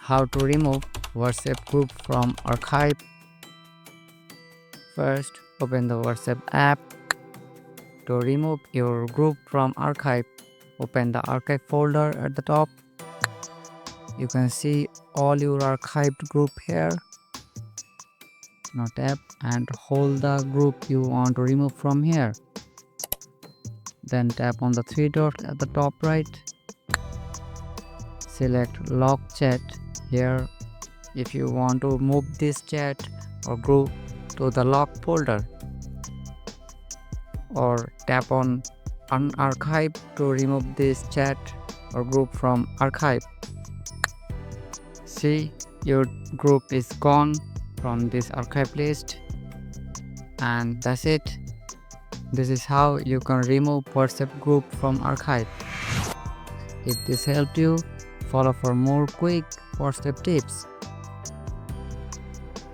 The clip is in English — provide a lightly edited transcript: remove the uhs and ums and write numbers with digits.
How to remove WhatsApp group from archive. First, open the WhatsApp app. To remove your group from archive, open the archive folder at the top. You can see all your archived group here. Now tap and hold the group you want to remove from here. Then tap on the three dots at the top right. Select lock chat here if you want to move this chat or group to the lock folder, or tap on unarchive to remove this chat or group from archive. See, your group is gone from this archive list, and that's it. This is how you can remove WhatsApp group from archive. If this helped you, follow for more quick WhatsApp tips.